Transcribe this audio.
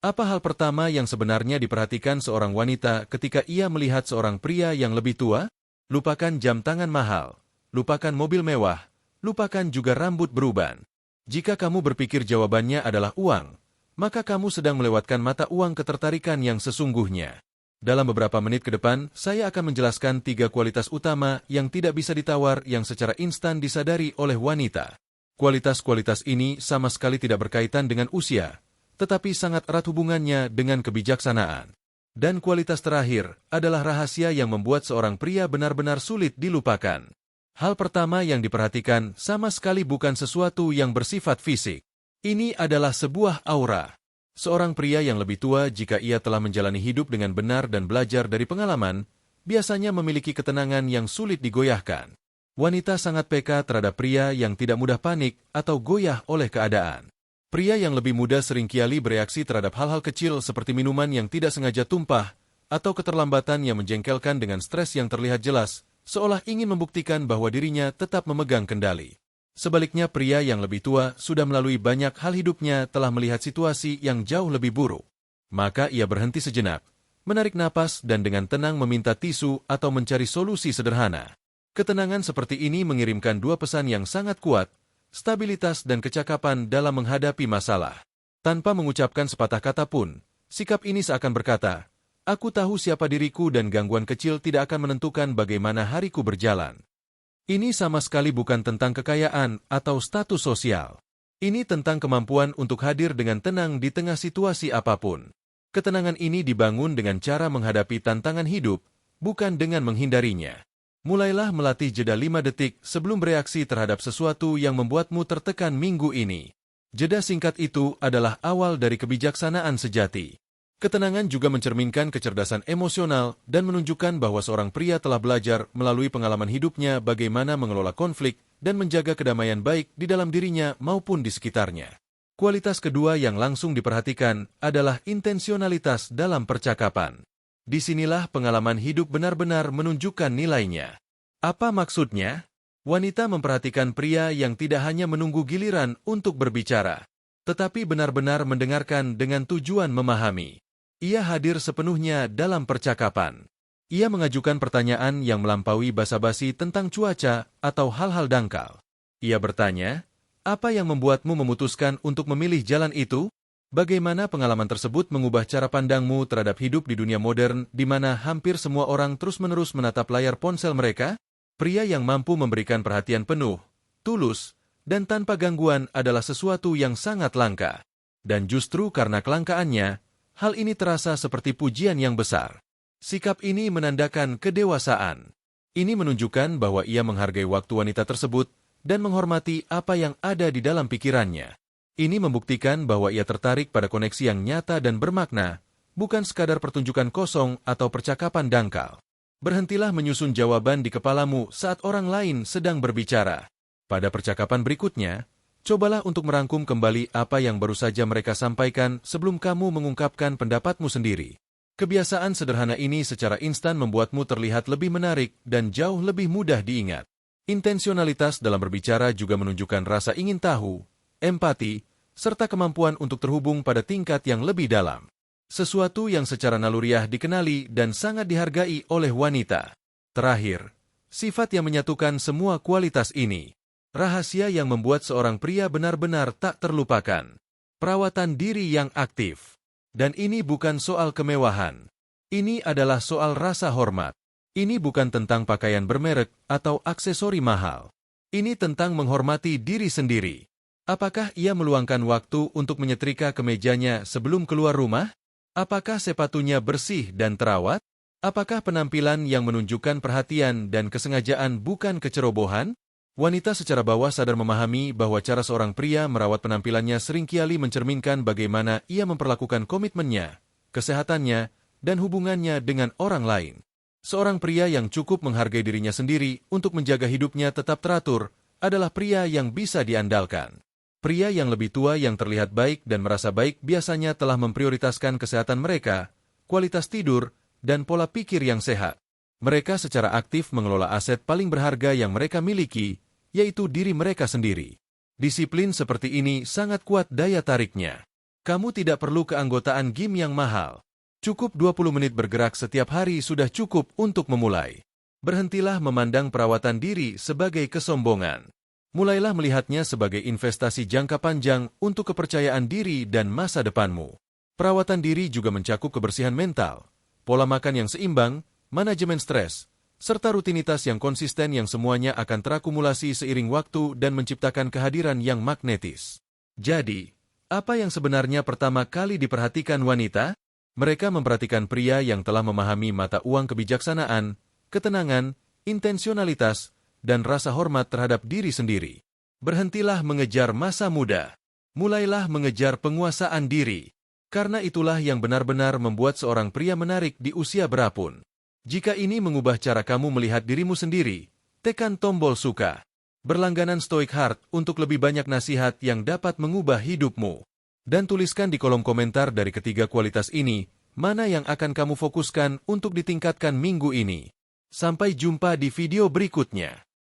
Apa hal pertama yang sebenarnya diperhatikan seorang wanita ketika ia melihat seorang pria yang lebih tua? Lupakan jam tangan mahal, lupakan mobil mewah, lupakan juga rambut beruban. Jika kamu berpikir jawabannya adalah uang, maka kamu sedang melewatkan mata uang ketertarikan yang sesungguhnya. Dalam beberapa menit ke depan, saya akan menjelaskan 3 kualitas utama yang tidak bisa ditawar yang secara instan disadari oleh wanita. Kualitas-kualitas ini sama sekali tidak berkaitan dengan usia, tetapi sangat erat hubungannya dengan kebijaksanaan. Dan kualitas terakhir adalah rahasia yang membuat seorang pria benar-benar sulit dilupakan. Hal pertama yang diperhatikan sama sekali bukan sesuatu yang bersifat fisik. Ini adalah sebuah aura. Seorang pria yang lebih tua jika ia telah menjalani hidup dengan benar dan belajar dari pengalaman, biasanya memiliki ketenangan yang sulit digoyahkan. Wanita sangat peka terhadap pria yang tidak mudah panik atau goyah oleh keadaan. Pria yang lebih muda seringkali bereaksi terhadap hal-hal kecil seperti minuman yang tidak sengaja tumpah atau keterlambatan yang menjengkelkan dengan stres yang terlihat jelas, seolah ingin membuktikan bahwa dirinya tetap memegang kendali. Sebaliknya, pria yang lebih tua sudah melalui banyak hal hidupnya telah melihat situasi yang jauh lebih buruk. Maka ia berhenti sejenak, menarik napas dan dengan tenang meminta tisu atau mencari solusi sederhana. Ketenangan seperti ini mengirimkan 2 pesan yang sangat kuat, stabilitas dan kecakapan dalam menghadapi masalah. Tanpa mengucapkan sepatah kata pun, sikap ini seakan berkata, "Aku tahu siapa diriku dan gangguan kecil tidak akan menentukan bagaimana hariku berjalan." Ini sama sekali bukan tentang kekayaan atau status sosial. Ini tentang kemampuan untuk hadir dengan tenang di tengah situasi apapun. Ketenangan ini dibangun dengan cara menghadapi tantangan hidup, bukan dengan menghindarinya. Mulailah melatih jeda 5 detik sebelum bereaksi terhadap sesuatu yang membuatmu tertekan minggu ini. Jeda singkat itu adalah awal dari kebijaksanaan sejati. Ketenangan juga mencerminkan kecerdasan emosional dan menunjukkan bahwa seorang pria telah belajar melalui pengalaman hidupnya bagaimana mengelola konflik dan menjaga kedamaian baik di dalam dirinya maupun di sekitarnya. Kualitas kedua yang langsung diperhatikan adalah intensionalitas dalam percakapan. Disinilah pengalaman hidup benar-benar menunjukkan nilainya. Apa maksudnya? Wanita memperhatikan pria yang tidak hanya menunggu giliran untuk berbicara, tetapi benar-benar mendengarkan dengan tujuan memahami. Ia hadir sepenuhnya dalam percakapan. Ia mengajukan pertanyaan yang melampaui basa-basi tentang cuaca atau hal-hal dangkal. Ia bertanya, "Apa yang membuatmu memutuskan untuk memilih jalan itu? Bagaimana pengalaman tersebut mengubah cara pandangmu terhadap hidup di dunia modern di mana hampir semua orang terus-menerus menatap layar ponsel mereka?" Pria yang mampu memberikan perhatian penuh, tulus, dan tanpa gangguan adalah sesuatu yang sangat langka. Dan justru karena kelangkaannya, hal ini terasa seperti pujian yang besar. Sikap ini menandakan kedewasaan. Ini menunjukkan bahwa ia menghargai waktu wanita tersebut dan menghormati apa yang ada di dalam pikirannya. Ini membuktikan bahwa ia tertarik pada koneksi yang nyata dan bermakna, bukan sekadar pertunjukan kosong atau percakapan dangkal. Berhentilah menyusun jawaban di kepalamu saat orang lain sedang berbicara. Pada percakapan berikutnya, cobalah untuk merangkum kembali apa yang baru saja mereka sampaikan sebelum kamu mengungkapkan pendapatmu sendiri. Kebiasaan sederhana ini secara instan membuatmu terlihat lebih menarik dan jauh lebih mudah diingat. Intensionalitas dalam berbicara juga menunjukkan rasa ingin tahu, empati, serta kemampuan untuk terhubung pada tingkat yang lebih dalam. Sesuatu yang secara naluriah dikenali dan sangat dihargai oleh wanita. Terakhir, sifat yang menyatukan semua kualitas ini. Rahasia yang membuat seorang pria benar-benar tak terlupakan. Perawatan diri yang aktif. Dan ini bukan soal kemewahan. Ini adalah soal rasa hormat. Ini bukan tentang pakaian bermerek atau aksesori mahal. Ini tentang menghormati diri sendiri. Apakah ia meluangkan waktu untuk menyetrika kemejanya sebelum keluar rumah? Apakah sepatunya bersih dan terawat? Apakah penampilan yang menunjukkan perhatian dan kesengajaan bukan kecerobohan? Wanita secara bawah sadar memahami bahwa cara seorang pria merawat penampilannya seringkali mencerminkan bagaimana ia memperlakukan komitmennya, kesehatannya, dan hubungannya dengan orang lain. Seorang pria yang cukup menghargai dirinya sendiri untuk menjaga hidupnya tetap teratur adalah pria yang bisa diandalkan. Pria yang lebih tua yang terlihat baik dan merasa baik biasanya telah memprioritaskan kesehatan mereka, kualitas tidur, dan pola pikir yang sehat. Mereka secara aktif mengelola aset paling berharga yang mereka miliki, yaitu diri mereka sendiri. Disiplin seperti ini sangat kuat daya tariknya. Kamu tidak perlu keanggotaan gym yang mahal. Cukup 20 menit bergerak setiap hari sudah cukup untuk memulai. Berhentilah memandang perawatan diri sebagai kesombongan. Mulailah melihatnya sebagai investasi jangka panjang untuk kepercayaan diri dan masa depanmu. Perawatan diri juga mencakup kebersihan mental, pola makan yang seimbang, manajemen stres, serta rutinitas yang konsisten yang semuanya akan terakumulasi seiring waktu dan menciptakan kehadiran yang magnetis. Jadi, apa yang sebenarnya pertama kali diperhatikan wanita? Mereka memperhatikan pria yang telah memahami mata uang kebijaksanaan, ketenangan, intensionalitas, dan rasa hormat terhadap diri sendiri. Berhentilah mengejar masa muda. Mulailah mengejar penguasaan diri. Karena itulah yang benar-benar membuat seorang pria menarik di usia berapun. Jika ini mengubah cara kamu melihat dirimu sendiri, tekan tombol suka. Berlangganan Stoic Heart untuk lebih banyak nasihat yang dapat mengubah hidupmu. Dan tuliskan di kolom komentar dari ketiga kualitas ini, mana yang akan kamu fokuskan untuk ditingkatkan minggu ini. Sampai jumpa di video berikutnya.